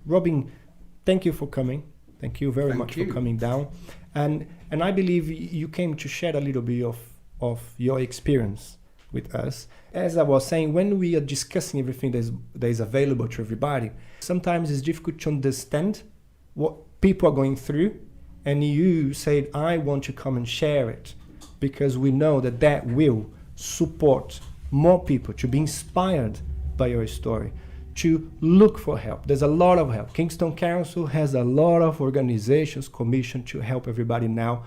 Robin, thank you for coming. Thank you very much for coming down. And I believe you came to share a little bit of your experience with us. As I was saying, when we are discussing everything that is available to everybody, sometimes it's difficult to understand what people are going through. And you said, I want to come and share it because we know that will support more people to be inspired by your story, to look for help. There's a lot of help. Kingston Council has a lot of organizations commissioned to help everybody now,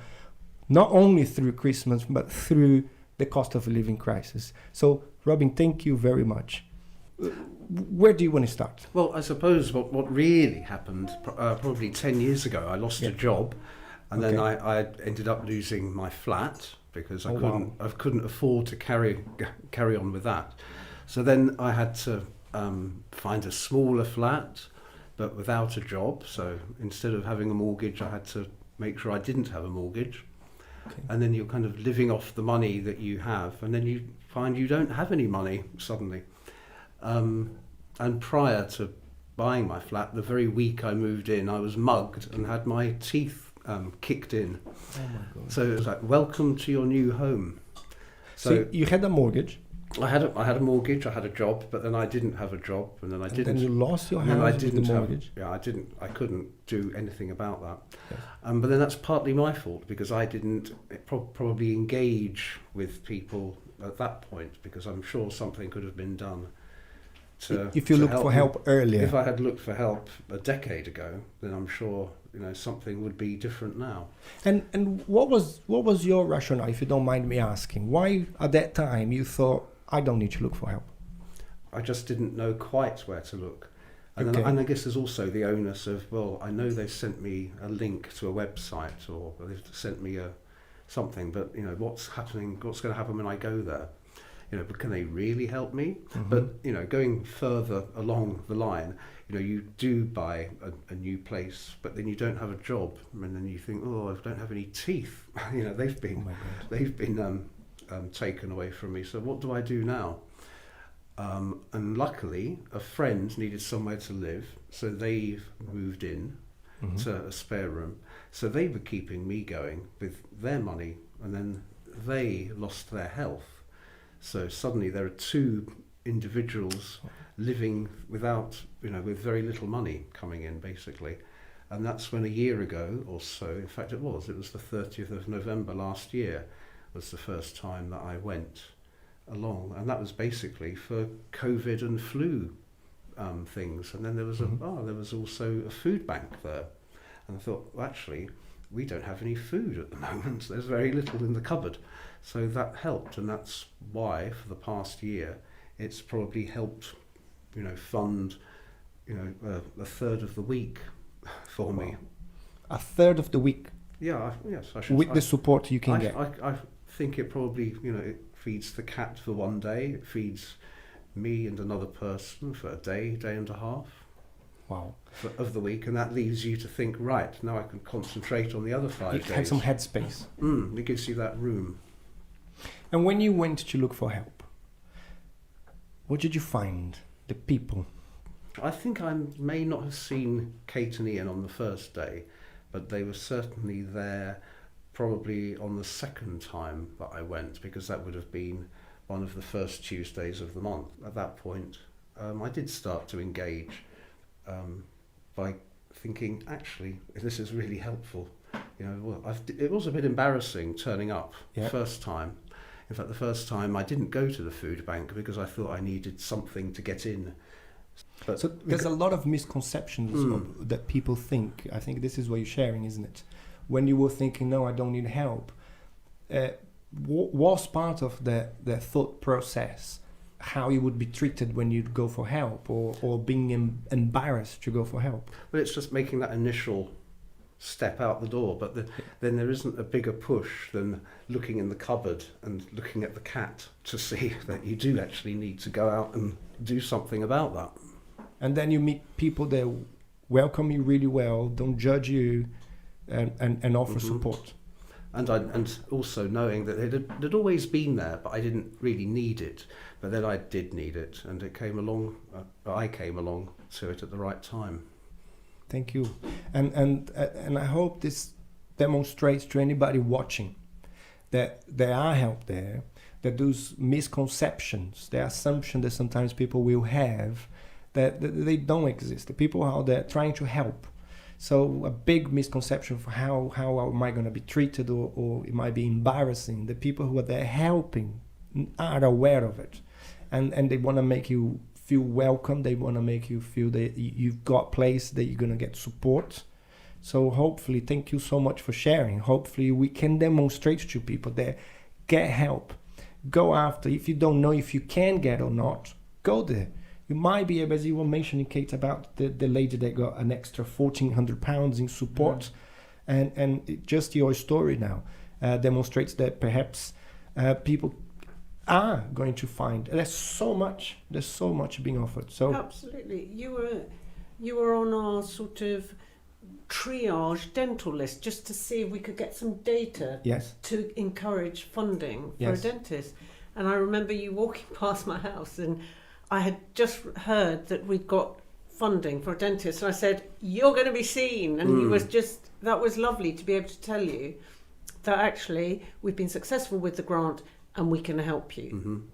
not only through Christmas, but through the cost of living crisis. So, Robin, thank you very much. Where do you want to start? Well, I suppose what really happened, probably 10 years ago, I lost a job, and then I ended up losing my flat because I couldn't afford to carry on with that. So then I had to find a smaller flat, but without a job. So instead of having a mortgage, I had to make sure I didn't have a mortgage. Okay. And then you're kind of living off the money that you have, and then you find you don't have any money suddenly. And prior to buying my flat, the very week I moved in, I was mugged and had my teeth kicked in. Oh my God. So it was like, welcome to your new home. So you had a mortgage? I had a mortgage, I had a job, but then I didn't have a job, and then I didn't. And then you lost your house with the mortgage? I couldn't do anything about that. Yes. But then that's partly my fault because I didn't probably engage with people at that point, because I'm sure something could have been done if you looked for help earlier. If I had looked for help a decade ago, then I'm sure something would be different now. And what was your rationale, if you don't mind me asking? Why at that time you thought, I don't need to look for help? I just didn't know quite where to look. And I guess there's also the onus of, well, I know they've sent me a link to a website, or they've sent me something, but what's happening? What's going to happen when I go there? But can they really help me? Mm-hmm. But going further along the line, you do buy a new place, but then you don't have a job, and then you think, oh, I don't have any teeth. They've been taken away from me. So what do I do now? And luckily, a friend needed somewhere to live, so they've moved in to a spare room. So they were keeping me going with their money, and then they lost their health. So suddenly there are two individuals living without, with very little money coming in, basically. And that's when a year ago or so, in fact it was the 30th of November last year, was the first time that I went along. And that was basically for COVID and flu things. And then there was there was also a food bank there. And I thought, well, actually, we don't have any food at the moment. There's very little in the cupboard. So that helped, and that's why for the past year it's probably helped, fund, a third of the week for me. A third of the week? Yeah, yes, I should. With the support you can get? I think it probably, it feeds the cat for one day, it feeds me and another person for a day and a half. Wow. Of the week, and that leaves you to think, right, now I can concentrate on the other 5 days. You have some headspace. It gives you that room. And when you went to look for help, what did you find? The people? I think I may not have seen Kate and Ian on the first day, but they were certainly there probably on the second time that I went, because that would have been one of the first Tuesdays of the month. At that point, I did start to engage by thinking, actually, this is really helpful. It was a bit embarrassing turning up the first time. In fact, the first time I didn't go to the food bank because I thought I needed something to get in. But so there's a lot of misconceptions that people think. I think this is what you're sharing, isn't it? When you were thinking, no, I don't need help, was part of the thought process how you would be treated when you'd go for help, or being embarrassed to go for help? Well, it's just making that initial step out the door, but then there isn't a bigger push than looking in the cupboard and looking at the cat to see that you do actually need to go out and do something about that. And then you meet people that welcome you really well, don't judge you, and offer support. And also knowing that it had always been there, but I didn't really need it. But then I did need it, and it came along. I came along to it at the right time. Thank you. And I hope this demonstrates to anybody watching that there are help there, that those misconceptions, the assumption that sometimes people will have, that they don't exist. The people out there trying to help. So a big misconception for how am I going to be treated, or it might be embarrassing. The people who are there helping are aware of it, and they want to make you feel welcome. They want to make you feel that you've got a place that you're going to get support. So hopefully, thank you so much for sharing. Hopefully we can demonstrate to people that get help. Go after. If you don't know if you can get or not, go there. You might be able, as you were mentioning, Kate, about the lady that got an extra £1,400 in support. And just your story now demonstrates that perhaps people are going to find there's so much being offered. So absolutely, you were on our sort of triage dental list just to see if we could get some data to encourage funding for a dentist. And I remember you walking past my house, and I had just heard that we'd got funding for a dentist, and I said, "You're going to be seen." And he was that was lovely to be able to tell you that actually we've been successful with the grant and we can help you.